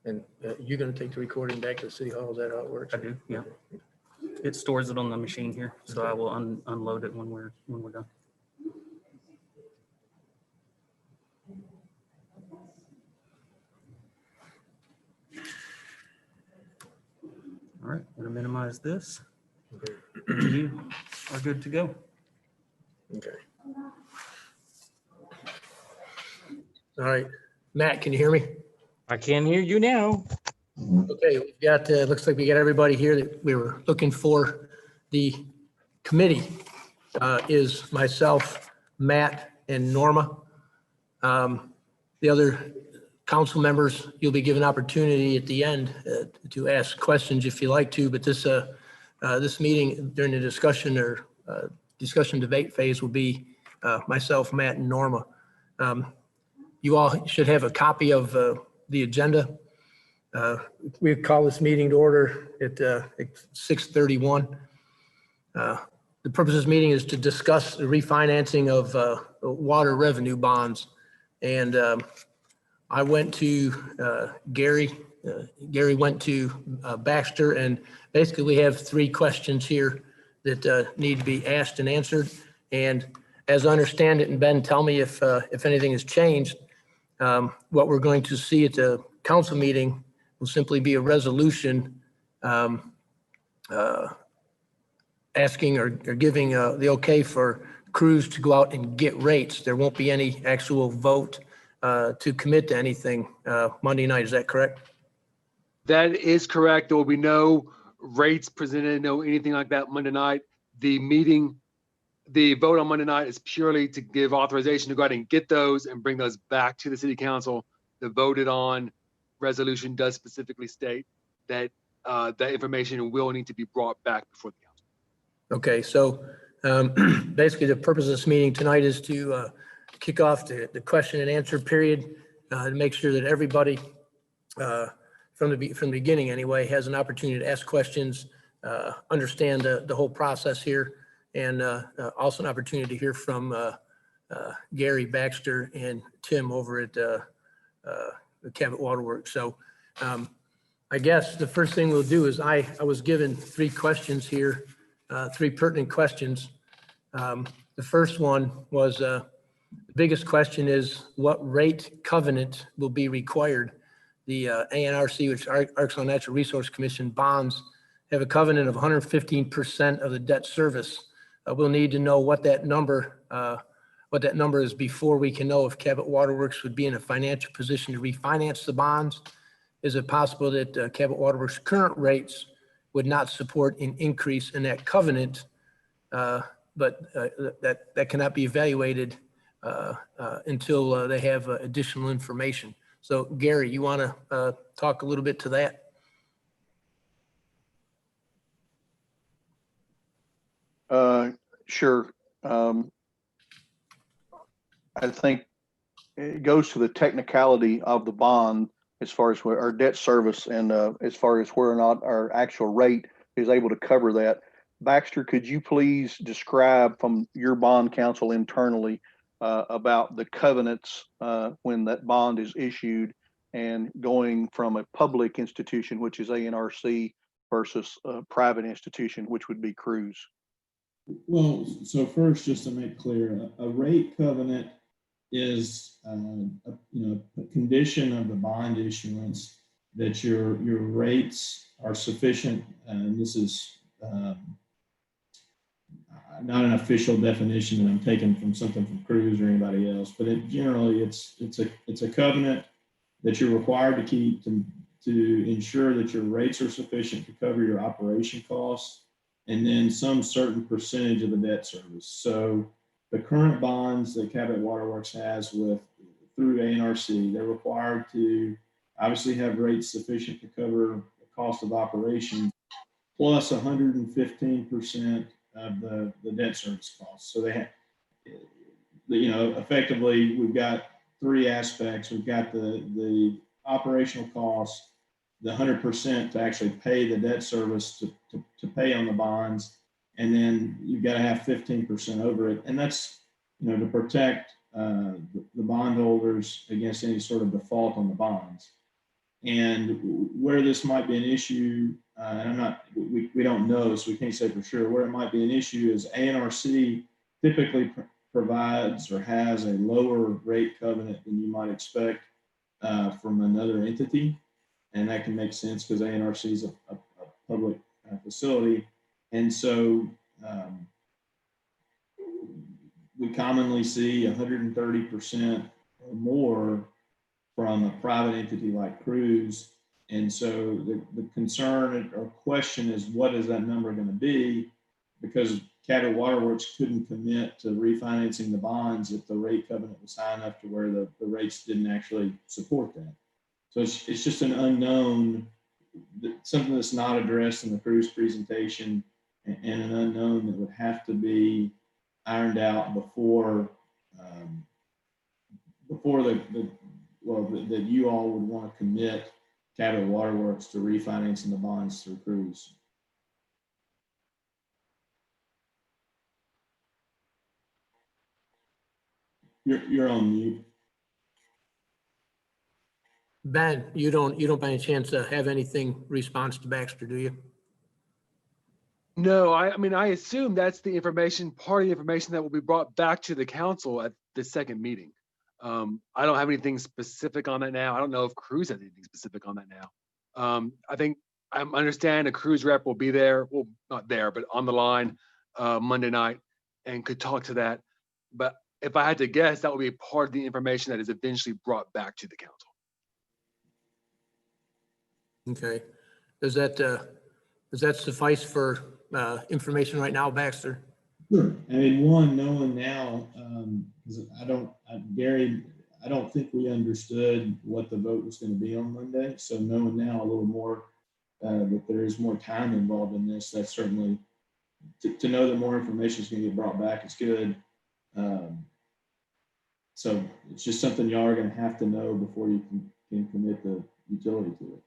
And you're going to take the recording back to the city hall? Is that how it works? I do, yeah. It stores it on the machine here, so I will unload it when we're done. All right, I'm gonna minimize this. You are good to go. Okay. All right, Matt, can you hear me? I can hear you now. Okay, we've got, looks like we got everybody here that we were looking for. The committee is myself, Matt, and Norma. The other council members, you'll be given opportunity at the end to ask questions if you like to, but this meeting during the discussion or discussion debate phase will be myself, Matt, and Norma. You all should have a copy of the agenda. We call this meeting to order at 6:31. The purpose of this meeting is to discuss the refinancing of water revenue bonds. And I went to Gary. Gary went to Baxter, and basically we have 3 questions here that need to be asked and answered. And as I understand it, and Ben, tell me if anything has changed, what we're going to see at the council meeting will simply be a resolution asking or giving the okay for crews to go out and get rates. There won't be any actual vote to commit to anything Monday night. Is that correct? That is correct. There will be no rates presented, no anything like that Monday night. The vote on Monday night is purely to give authorization to go out and get those and bring those back to the city council. The voted on resolution does specifically state that that information will need to be brought back before the council. Okay, so basically the purpose of this meeting tonight is to kick off the question and answer period to make sure that everybody from the beginning anyway has an opportunity to ask questions, understand the whole process here, and also an opportunity to hear from Gary, Baxter, and Tim over at the Cabot Waterworks. So I guess the first thing we'll do is I was given 3 questions here, 3 pertinent questions. The first one was the biggest question is what rate covenant will be required? The ANRC, which Arkansas Natural Resource Commission bonds, have a covenant of 115% of the debt service. We'll need to know what that number is before we can know if Cabot Waterworks would be in a financial position to refinance the bonds. Is it possible that Cabot Waterworks' current rates would not support an increase in that covenant, but that cannot be evaluated until they have additional information? So Gary, you want to talk a little bit to that? Sure. I think it goes to the technicality of the bond as far as our debt service and as far as whether or not our actual rate is able to cover that. Baxter, could you please describe from your bond counsel internally about the covenants when that bond is issued and going from a public institution, which is ANRC, versus a private institution, which would be Cruise? Well, so first, just to make clear, a rate covenant is a condition of the bond issuance that your rates are sufficient, and this is not an official definition that I'm taking from something from Cruise or anybody else, but generally it's a covenant that you're required to keep to ensure that your rates are sufficient to cover your operation costs and then some certain percentage of the debt service. So the current bonds that Cabot Waterworks has through ANRC, they're required to obviously have rates sufficient to cover the cost of operation plus 115% of the debt service costs. So they have, effectively we've got 3 aspects. We've got the operational costs, the 100% to actually pay the debt service to pay on the bonds, and then you've got to have 15% over it, and that's to protect the bondholders against any sort of default on the bonds. And where this might be an issue, and we don't know, so we can't say for sure, where it might be an issue is ANRC typically provides or has a lower rate covenant than you might expect from another entity. And that can make sense because ANRC is a public facility. And so we commonly see 130% or more from a private entity like Cruise. And so the concern or question is, what is that number going to be? Because Cabot Waterworks couldn't commit to refinancing the bonds if the rate covenant was high enough to where the rates didn't actually support that. So it's just an unknown, something that's not addressed in the Cruise presentation, and an unknown that would have to be ironed out before that you all would want to commit Cabot Waterworks to refinancing the bonds through Cruise. You're on mute. Ben, you don't by any chance have anything response to Baxter, do you? No, I mean, I assume that's the information, part of the information that will be brought back to the council at the second meeting. I don't have anything specific on that now. I don't know if Cruise has anything specific on that now. I think I understand a Cruise rep will be there, well, not there, but on the line Monday night and could talk to that. But if I had to guess, that would be part of the information that is eventually brought back to the council. Okay. Does that suffice for information right now, Baxter? Sure. I mean, one, knowing now, because Gary, I don't think we understood what the vote was going to be on Monday. So knowing now a little more that there is more time involved in this, that's certainly, to know that more information is going to get brought back is good. So it's just something y'all are going to have to know before you can commit the utility to it.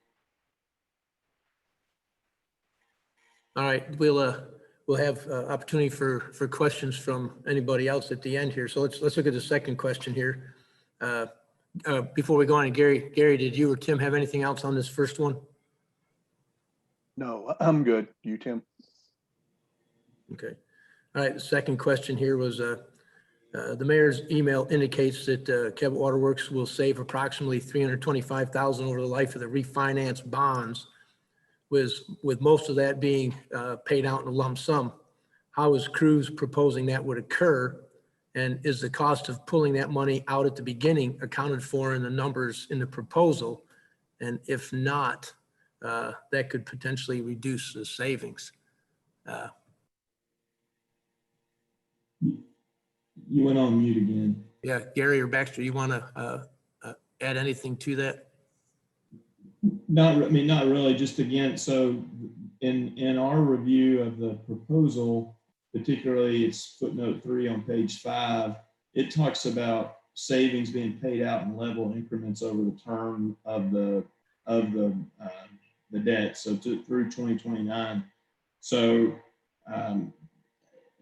All right, we'll have opportunity for questions from anybody else at the end here. So let's look at the second question here. Before we go on, Gary, did you or Tim have anything else on this first one? No, I'm good. You, Tim? Okay. All right, the second question here was, the mayor's email indicates that Cabot Waterworks will save approximately $325,000 over the life of the refinance bonds, with most of that being paid out in a lump sum. How is Cruise proposing that would occur? And is the cost of pulling that money out at the beginning accounted for in the numbers in the proposal? And if not, that could potentially reduce the savings. You went on mute again. Yeah, Gary or Baxter, you want to add anything to that? Not really. Just again, so in our review of the proposal, particularly it's footnote 3 on page 5, it talks about savings being paid out in level increments over the term of the debt, so through 2029. So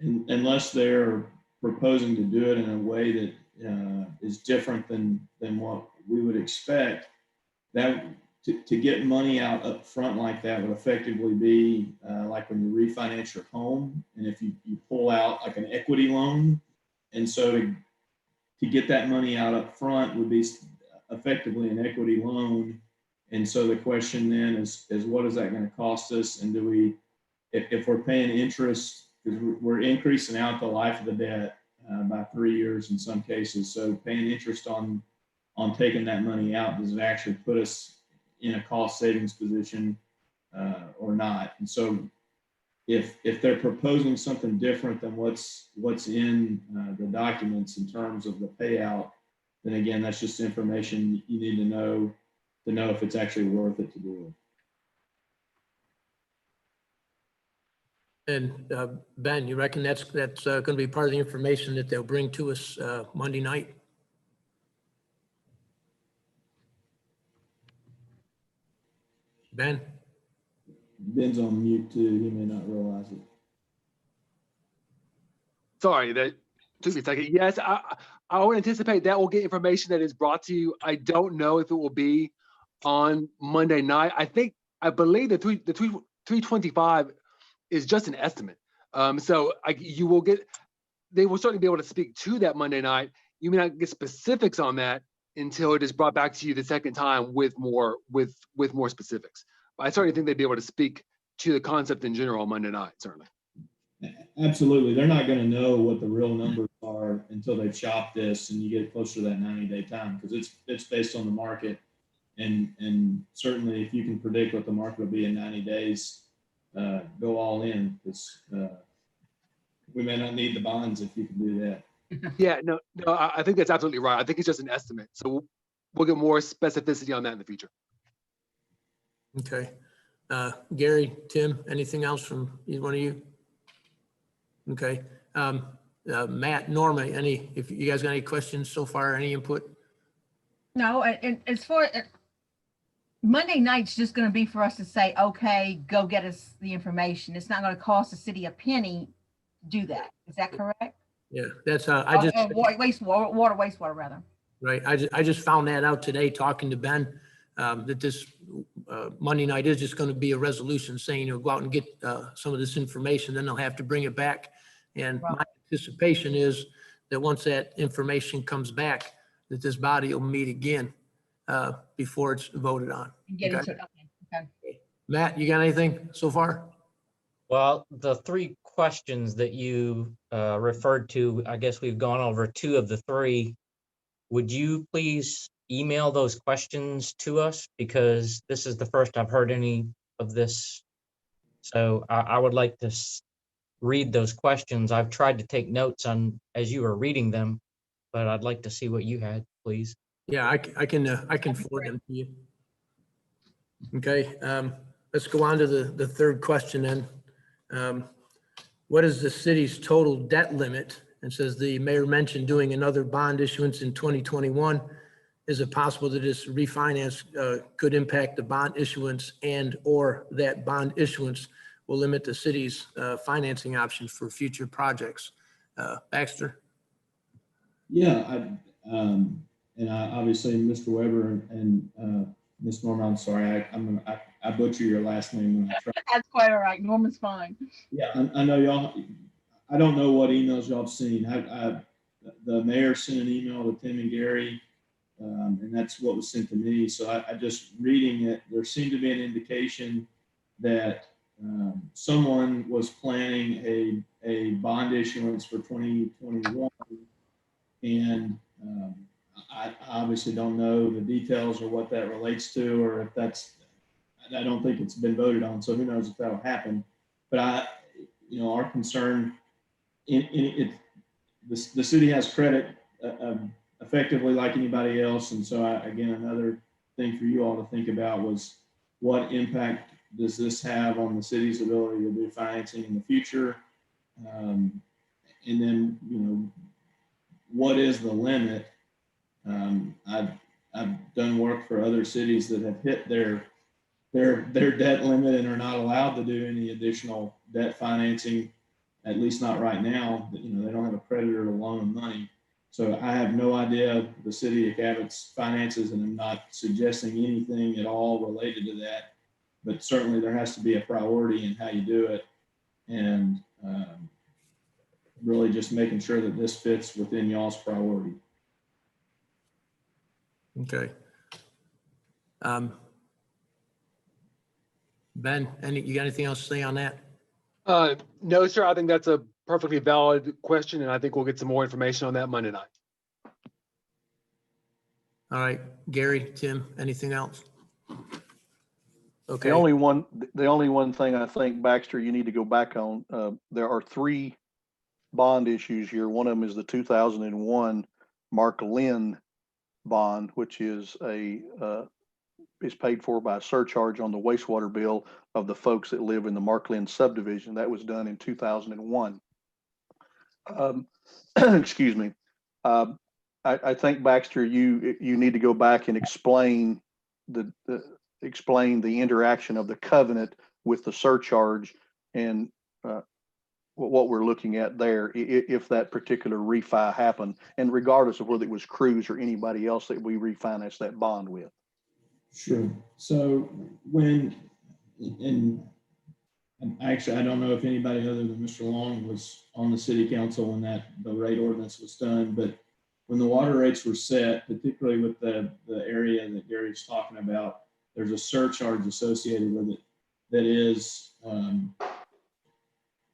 unless they're proposing to do it in a way that is different than what we would expect, that to get money out up front like that would effectively be like when you refinance your home, and if you pull out like an equity loan, and so to get that money out up front would be effectively an equity loan. And so the question then is what is that going to cost us? And do we, if we're paying interest, because we're increasing out the life of the debt by 3 years in some cases, so paying interest on taking that money out, does it actually put us in a cost savings position or not? And so if they're proposing something different than what's in the documents in terms of the payout, then again, that's just information you need to know if it's actually worth it to do it. And Ben, you reckon that's going to be part of the information that they'll bring to us Monday night? Ben? Ben's on mute too. He may not realize it. Sorry, that took me a second. Yes, I would anticipate that will get information that is brought to you. I don't know if it will be on Monday night. I believe the 325 is just an estimate. So you will get, they will certainly be able to speak to that Monday night. You may not get specifics on that until it is brought back to you the second time with more specifics. But I certainly think they'd be able to speak to the concept in general on Monday night, certainly. Absolutely. They're not going to know what the real numbers are until they've shopped this and you get closer to that 90-day time, because it's based on the market. And certainly if you can predict what the market will be in 90 days, go all in, because we may not need the bonds if you can do that. Yeah, no, I think that's absolutely right. I think it's just an estimate. So we'll get more specificity on that in the future. Okay. Gary, Tim, anything else from either one of you? Okay. Matt, Norma, if you guys got any questions so far, any input? No, and as far Monday night's just going to be for us to say, okay, go get us the information. It's not going to cost the city a penny to do that. Is that correct? Yeah, that's how Wastewater rather. right. I just found that out today talking to Ben, that this Monday night is just going to be a resolution saying, go out and get some of this information, then they'll have to bring it back. And my anticipation is that once that information comes back, that this body will meet again before it's voted on. Get Okay. into it. Okay. Matt, you got anything so far? Well, the three questions that you referred to, I guess we've gone over two of the three. Would you please email those questions to us? Because this is the first I've heard any of this. So I would like to read those questions. I've tried to take notes on as you were reading them, but I'd like to see what you had, please. Yeah, I can forward them to you. Okay, let's go on to the third question then. What is the city's total debt limit? It says the mayor mentioned doing another bond issuance in 2021. Is it possible that this refinance could impact the bond issuance or that bond issuance will limit the city's financing options for future projects? Baxter? Yeah, obviously Mr. Weber and Ms. Norma, I'm sorry, I butcher your last name when I try. That's quite all right. Norman's fine. Yeah, I know y'all. I don't know what emails y'all have seen. The mayor sent an email to Tim and Gary, and that's what was sent to me. So I just reading it, there seemed to be an indication that someone was planning a bond issuance for 2021, and I obviously don't know the details or what that relates to, or if that's. I don't think it's been voted on, so who knows if that'll happen. But our concern the city has credit effectively like anybody else, and so again, another thing for you all to think about was what impact does this have on the city's ability to do financing in the future, and then what is the limit? I've done work for other cities that have hit their debt limit and are not allowed to do any additional debt financing, at least not right now. They don't have a creditor to loan them money. So I have no idea the city of Cabot's finances, and I'm not suggesting anything at all related to that. But certainly there has to be a priority in how you do it, and really just making sure that this fits within y'all's priority. Okay. Ben, you got anything else to say on that? No, sir. I think that's a perfectly valid question, and I think we'll get some more information on that Monday night. All right, Gary, Tim, anything else? Okay. The only one thing I think, Baxter, you need to go back on, there are 3 bond issues here. One of them is the 2001 Mark Lynn bond, which is is paid for by a surcharge on the wastewater bill of the folks that live in the Mark Lynn subdivision. That was done in 2001. Excuse me. I think, Baxter, you need to go back and explain the interaction of the covenant with the surcharge and what we're looking at there, if that particular refi happened, and regardless of whether it was Cruz or anybody else that we refinance that bond with. Sure. So and actually, I don't know if anybody other than Mr. Long was on the city council when the rate ordinance was done, but when the water rates were set, particularly with the area that Gary's talking about, there's a surcharge associated with it that is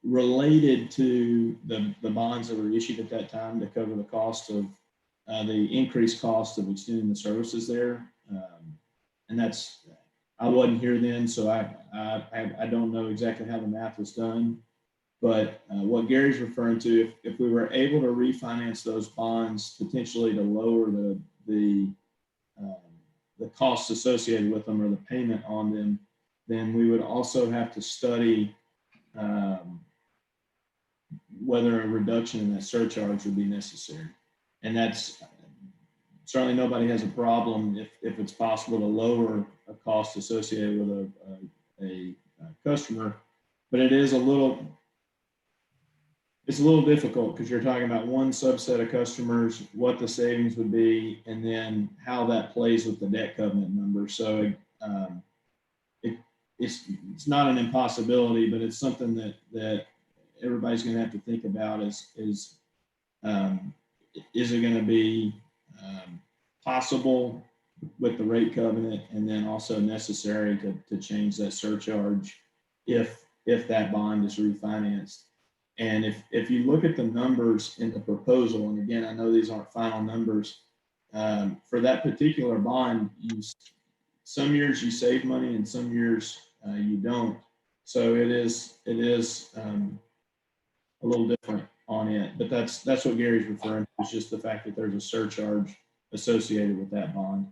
related to the bonds that were issued at that time to cover the cost of the increased cost of extending the services there. And that's, I wasn't here then, so I don't know exactly how the math was done. But what Gary's referring to, if we were able to refinance those bonds potentially to lower the costs associated with them or the payment on them, then we would also have to study whether a reduction in that surcharge would be necessary. And that's certainly nobody has a problem if it's possible to lower a cost associated with a customer, but it's a little difficult because you're talking about one subset of customers, what the savings would be, and then how that plays with the debt covenant number. So it's not an impossibility, but it's something that everybody's going to have to think about is it going to be possible with the rate covenant, and then also necessary to change that surcharge if that bond is refinanced. And if you look at the numbers in the proposal, and again, I know these aren't final numbers, for that particular bond, some years you save money and some years you don't. So it is a little different on it, but that's what Gary's referring to. It's just the fact that there's a surcharge associated with that bond.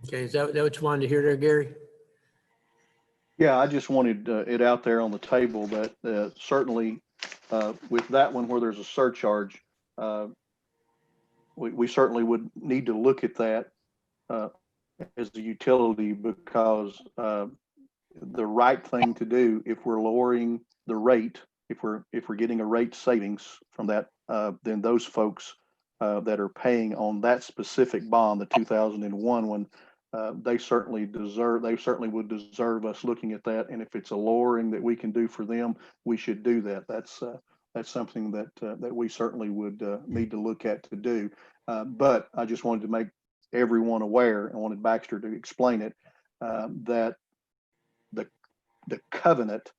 Okay, is that what you wanted to hear there, Gary? Yeah, I just wanted it out there on the table that certainly with that one where there's a surcharge, we certainly would need to look at that as a utility, because the right thing to do if we're lowering the rate, if we're getting a rate savings from that, then those folks that are paying on that specific bond, the 2001 one, they certainly would deserve us looking at that. And if it's a lowering that we can do for them, we should do that. That's something that we certainly would need to look at to do. But I just wanted to make everyone aware, and wanted Baxter to explain it, that the covenant,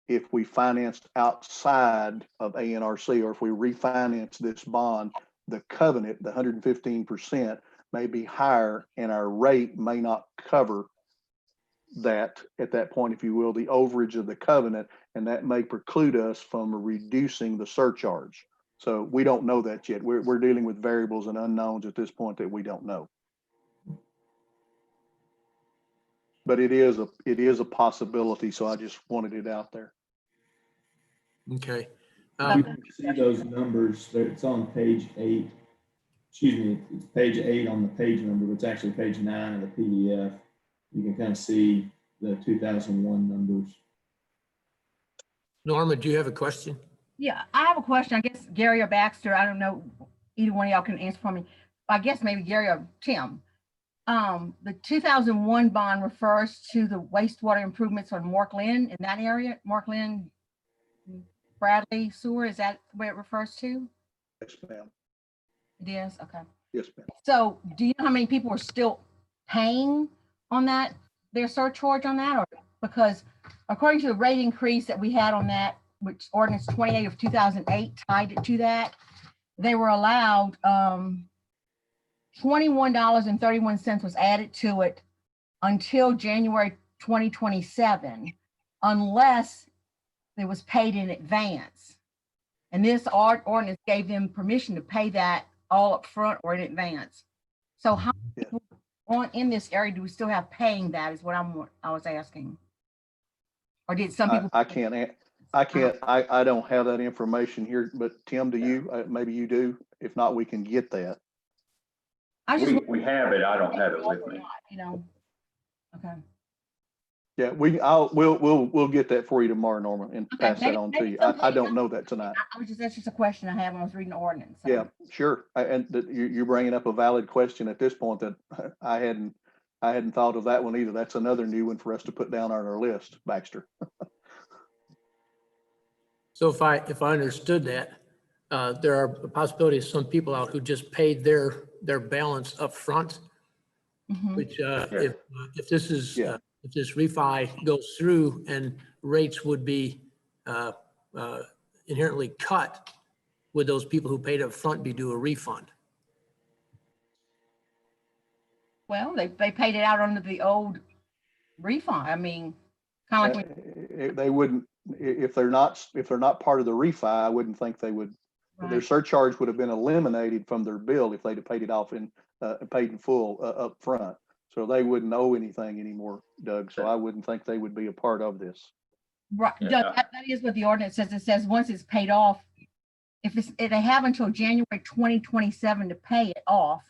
if we financed outside of ANRC, or if we refinance this bond, the covenant, the 115%, may be higher, and our rate may not cover that at that point, if you will, the overage of the covenant, and that may preclude us from reducing the surcharge. So we don't know that yet. We're dealing with variables and unknowns at this point that we don't know. But it is a possibility, so I just wanted it out there. Okay. You can see those numbers. It's on page 8. Excuse me, it's page 8 on the page number, but it's actually page 9 of the PDF. You can kind of see the 2001 numbers. Norma, do you have a question? Yeah, I have a question. I guess Gary or Baxter, I don't know, either one of y'all can answer for me. I guess maybe Gary or Tim. The 2001 bond refers to the wastewater improvements on Mork Lynn, in that area, Mork Lynn, Bradley sewer. Is that where it refers to? Yes, ma'am. It is, okay. Yes, ma'am. So do you know how many people are still paying on that, their surcharge on that? Or because according to the rate increase that we had on that, which ordinance 28 of 2008 tied it to that, they were allowed $21.31 was added to it until January 2027, unless it was paid in advance. And this ordinance gave them permission to pay that all up front or in advance. So how many people in this area do we still have paying that, is what I was asking. Or did some people? I don't have that information here, but Tim, do you? Maybe you do. If not, we can get that. I just, We have it. I don't have it with me. you know. Okay. Yeah, we'll get that for you tomorrow, Norma, and Okay, pass that on to maybe you. something- I don't know that tonight. That's just a question I have when I was reading the ordinance. so. Yeah, sure. And you're bringing up a valid question at this point that I hadn't thought of that one either. That's another new one for us to put down on our list, Baxter. So if I understood that, there are a possibility of some people out who just paid their balance up front, Mhm. which if this is, Yeah. if this refi goes through and rates would be inherently cut, would those people who paid up front be due a refund? Well, they paid it out under the old refund. I mean, kind of like, They wouldn't, if they're not part of the refi, I wouldn't think they would. Their right. surcharge would have been eliminated from their bill if they'd have paid it off paid in full up front. So they wouldn't owe anything anymore, Doug. So I wouldn't think they would be a part of this. Right, Doug, that is what the ordinance says. It says once it's paid off, if they have until January 2027 to pay it off,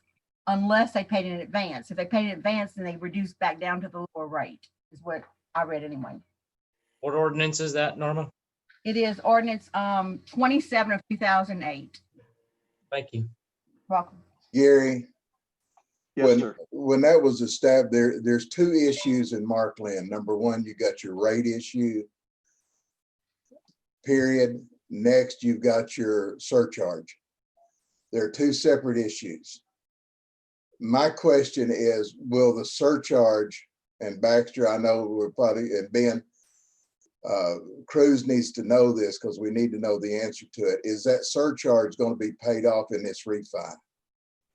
unless they paid in advance. If they paid in advance, then they reduce back down to the lower rate, is what I read anyway. What ordinance is that, Norma? It is ordinance 27 of 2008. Thank you. Welcome. Gary, Yes, sir. when that was established, there's two issues in Markland. Number one, you got your rate issue, period. Next, you've got your surcharge. There are two separate issues. My question is, will the surcharge, and Baxter, I know we're probably, and Ben, Cruz needs to know this because we need to know the answer to it. Is that surcharge going to be paid off in this refi?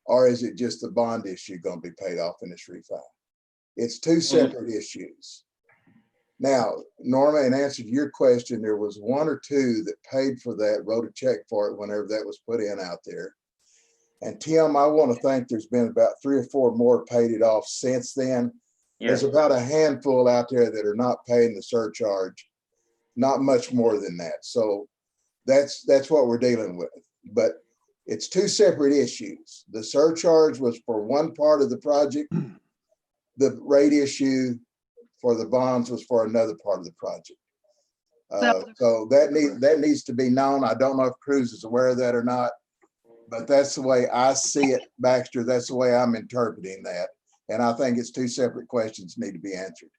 Or is it just the bond issue going to be paid off in this refi? It's two separate issues. Now, Norma, in answer to your question, there was one or two that paid for that, wrote a check for it whenever that was put in out there. And Tim, I want to think there's been about 3 or 4 more paid it off since then. There's about a handful out there that are not paying the surcharge, not much more than that. So that's what we're dealing with. But it's two separate issues. The surcharge was for one part of the project. The rate issue for the bonds was for another part of the project. So that needs to be known. I don't know if Cruz is aware of that or not, but that's the way I see it, Baxter. That's the way I'm interpreting that. And I think it's two separate questions need to be answered.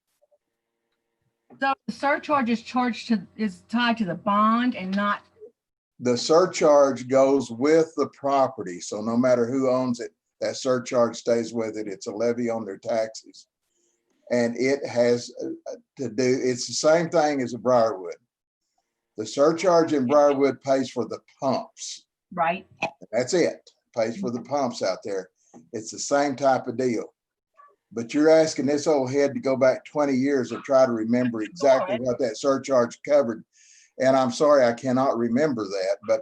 So the surcharge is tied to the bond and not. The surcharge goes with the property. So no matter who owns it, that surcharge stays with it. It's a levy on their taxes. And it has to do, it's the same thing as a Briarwood. The surcharge in Briarwood pays for the pumps. Right. That's it. Pays for the pumps out there. It's the same type of deal. But you're asking this old head to go back 20 years and try to remember exactly what that surcharge covered. And I'm sorry, I cannot remember that, but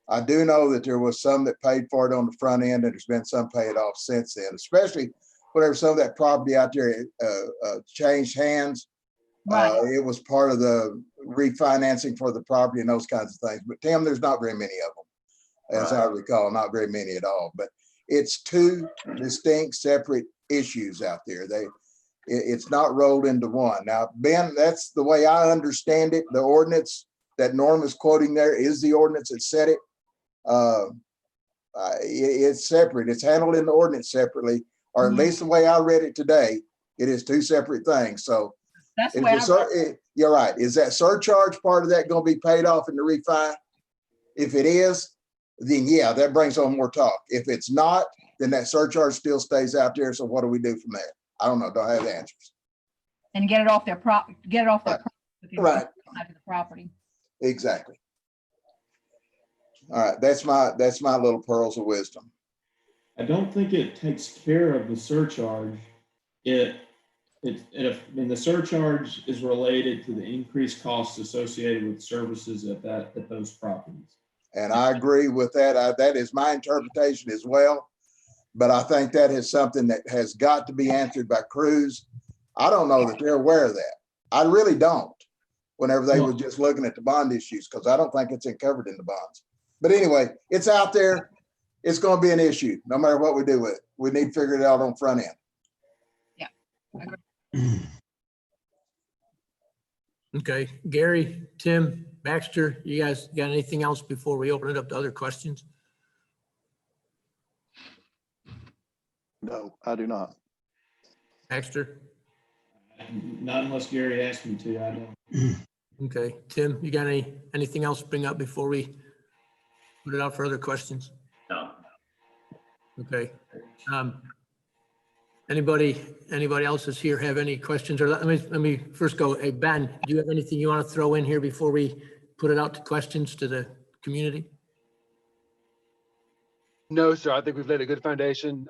I do know that there was some that paid for it on the front end, and there's been some paid off since then, especially whenever some of that property out there changed hands. Right. It was part of the refinancing for the property and those kinds of things. But Tim, there's not very many of them, as I recall, not very many at all. But it's two distinct, separate issues out there. It's not rolled into one. Now, Ben, that's the way I understand it. The ordinance that Norm is quoting there is the ordinance that said it. It's separate. It's handled in the ordinance separately, or at least the way I read it today, it is two separate things. So That's the way you're right. Is that surcharge part of that going to be paid off in the refi? If it is, then yeah, that brings on more talk. If it's not, then that surcharge still stays out there. So what do we do from there? I don't know. Don't have the answers. and get it off their property. Right. Side of the property. Exactly. All right. That's my little pearls of wisdom. I don't think it takes care of the surcharge. And the surcharge is related to the increased costs associated with services at those properties. And I agree with that. That is my interpretation as well. But I think that is something that has got to be answered by Cruz. I don't know that they're aware of that. I really don't. Whenever they were just looking at the bond issues, because I don't think it's covered in the bonds. But anyway, it's out there. It's going to be an issue, no matter what we do with it. We need to figure it out on front end. Yeah. Okay, Gary, Tim, Baxter, you guys got anything else before we open it up to other questions? No, I do not. Baxter? Not unless Gary asked me to, I don't. Okay, Tim, you got anything else to bring up before we put it out for other questions? No. Okay. Anybody else is here have any questions? Or let me first go, hey, Ben, do you have anything you want to throw in here before we put it out to questions to the community? No, sir. I think we've laid a good foundation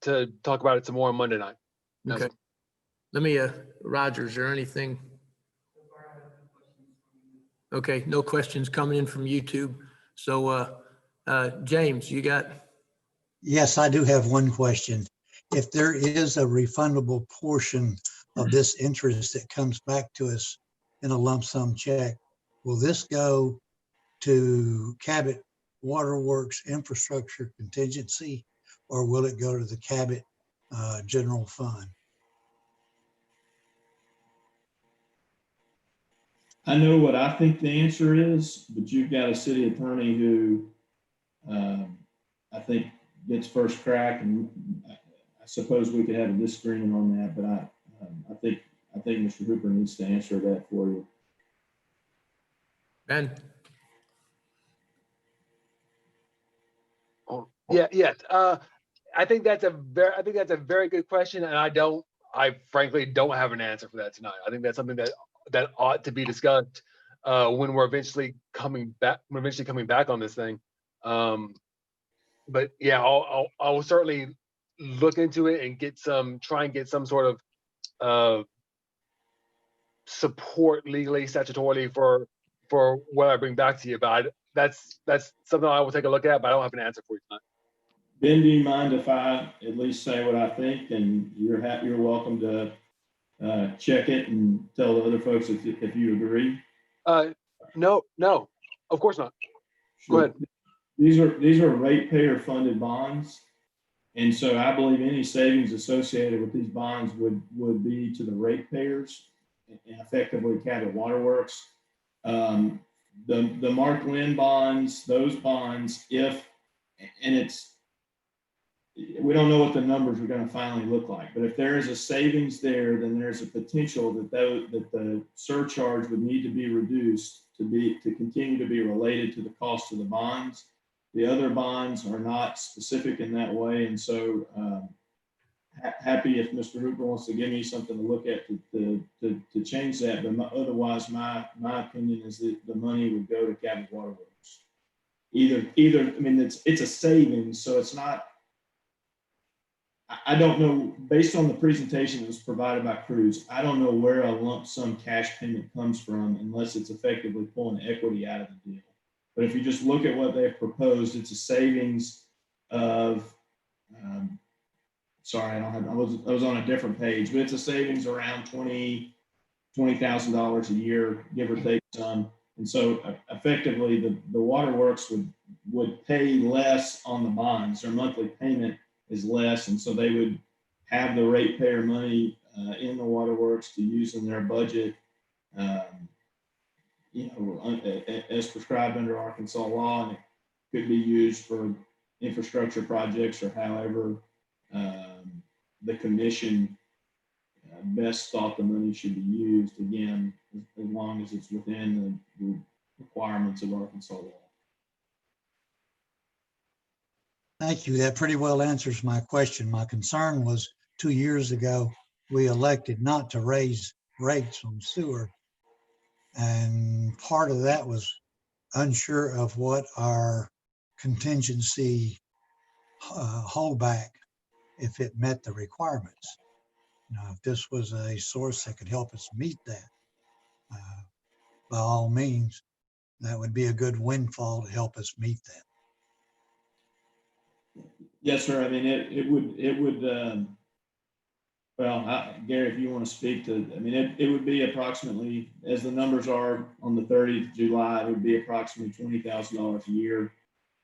to talk about it some more on Monday night. No, Okay. sir. Let me, Roger, is there anything? Okay, no questions coming in from YouTube. So, James, you got? Yes, I do have one question. If there is a refundable portion of this interest that comes back to us in a lump sum check, will this go to Cabot Waterworks Infrastructure Contingency, or will it go to the Cabot General Fund? I know what I think the answer is, but you've got a city attorney who I think gets first crack, and I suppose we could have a disagreement on that, but I think Mr. Hooper needs to answer that for you. Ben? Oh, yeah, yes. I think that's a very good question, and I frankly don't have an answer for that tonight. I think that's something that ought to be discussed when we're eventually coming back on this thing. But yeah, I will certainly look into it and try and get some sort of support legally, statutorily for what I bring back to you. But that's something I will take a look at, but I don't have an answer for you tonight. Ben, do you mind if I at least say what I think, and you're welcome to check it and tell the other folks if you agree? No, of course not. Go ahead. These are ratepayer funded bonds. And so I believe any savings associated with these bonds would be to the ratepayers, and effectively Cabot Waterworks. The Mark Lynn bonds, those bonds, we don't know what the numbers are going to finally look like, but if there is a savings there, then there's a potential that the surcharge would need to be reduced to continue to be related to the cost of the bonds. The other bonds are not specific in that way, and so happy if Mr. Hooper wants to give me something to look at to change that. But otherwise, my opinion is that the money would go to Cabot Waterworks. Either I mean it's a savings, so it's not. I don't know, based on the presentation that was provided by Cruz, I don't know where a lump sum cash payment comes from unless it's effectively pulling equity out of the deal. But if you just look at what they've proposed, it's a savings of, sorry, I was on a different page, but it's a savings around $20,000 a year, give or take some. And so effectively the waterworks would pay less on the bonds. Their monthly payment is less, and so they would have the ratepayer money in the waterworks to use in their budget, as prescribed under Arkansas law, and it could be used for infrastructure projects or however the commission best thought the money should be used. Again, as long as it's within the requirements of Arkansas law. Thank you. That pretty well answers my question. My concern was 2 years ago, we elected not to raise rates on sewer. And part of that was unsure of what our contingency holdback, if it met the requirements. If this was a source that could help us meet that, by all means, that would be a good windfall to help us meet that. Yes, sir. I mean, it would, Gary, if you want to speak to, I mean, it would be approximately, as the numbers are on the 30th of July, it would be approximately $20,000 a year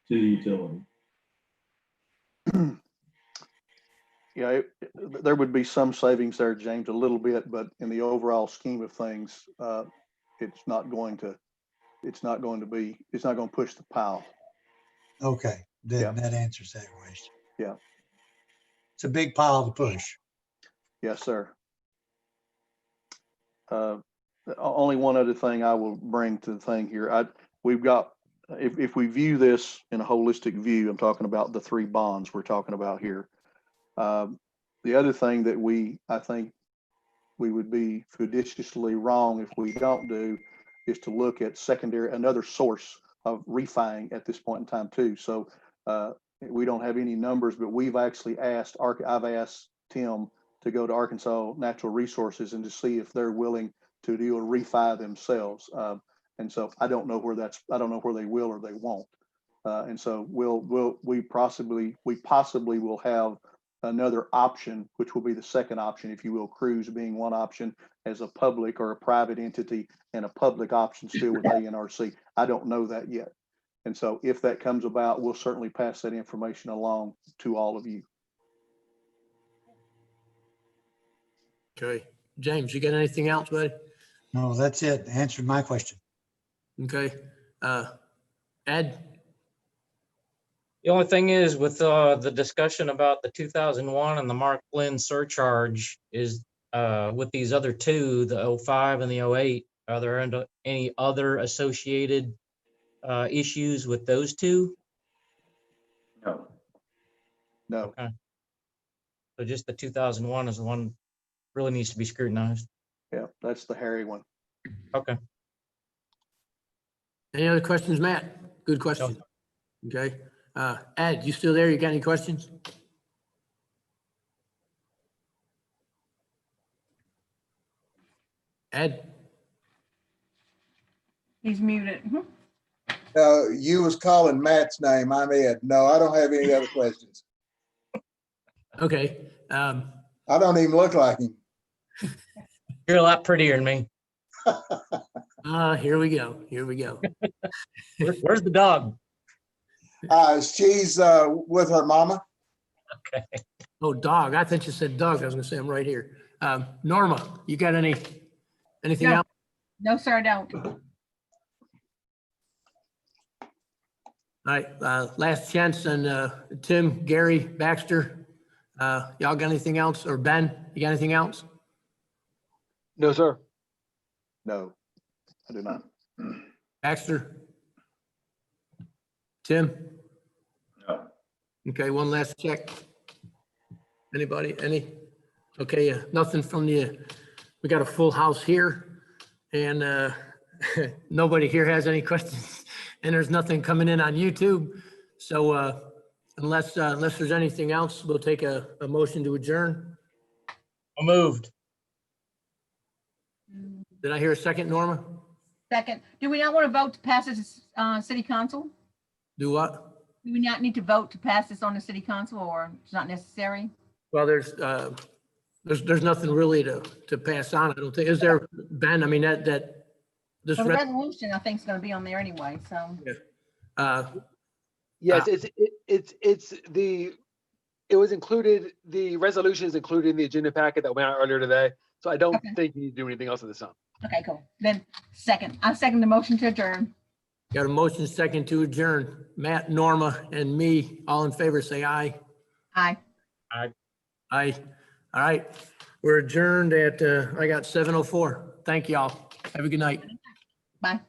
to the utility. Yeah, there would be some savings there, James, a little bit, but in the overall scheme of things, it's not going to push the pile. Okay, Yeah. then that answers that question. Yeah. It's a big pile to push. Yes, sir. Only one other thing I will bring to the thing here. We've got, if we view this in a holistic view, I'm talking about the three bonds we're talking about here. The other thing that I think we would be judiciously wrong if we don't do is to look at another source of refining at this point in time too. So we don't have any numbers, but I've asked Tim to go to Arkansas Natural Resources and to see if they're willing to do a refi themselves. And so I don't know where they will or they won't. And so we possibly will have another option, which will be the second option, if you will, cruise being one option as a public or a private entity, and a public option still with ANRC. I don't know that yet. And so if that comes about, we'll certainly pass that information along to all of you. Okay. James, you got anything else, buddy? No, that's it. Answered my question. Okay. Ed? The only thing is with the discussion about the 2001 and the Mark Flynn surcharge is with these other two, the 05 and the 08, are there any other associated issues with those two? No. No. Okay. So just the 2001 is the one really needs to be scrutinized. Yeah, that's the hairy one. Okay. Any other questions, Matt? Good question. Okay. Ed, you still there? You got any questions? Ed? He's muted. You was calling Matt's name. I'm Ed. No, I don't have any other questions. Okay. I don't even look like him. You're a lot prettier than me. Here we go. Here we go. Where's the dog? She's with her mama. Okay. Oh, dog. I thought you said dog. I was gonna say I'm right here. Norma, you got anything No. else? No, sir, I don't. All right, last chance, and Tim, Gary, Baxter, y'all got anything else? Or Ben, you got anything else? No, sir. No, I do not. Baxter? Tim? No. Okay, one last check. Anybody, any? Okay, nothing from we got a full house here, and nobody here has any questions, and there's nothing coming in on YouTube. So unless there's anything else, we'll take a motion to adjourn. Moved. Did I hear a second, Norma? Second, do we not want to vote to pass this city council? Do what? Do we not need to vote to pass this on the city council, or it's not necessary? Well, there's nothing really to pass on, I don't think. Is there, Ben? I mean, this, Well, the resolution, I think, is going to be on there anyway, so. Yes, it was included, the resolution is included in the agenda packet that went out earlier today. So I don't Okay. think you need to do anything else at this time. Okay, cool. Then I second the motion to adjourn. Got a motion second to adjourn. Matt, Norma, and me, all in favor, say aye. Aye. Aye. All right. We're adjourned at, I got 7:04. Thank y'all. Have a good night. Bye.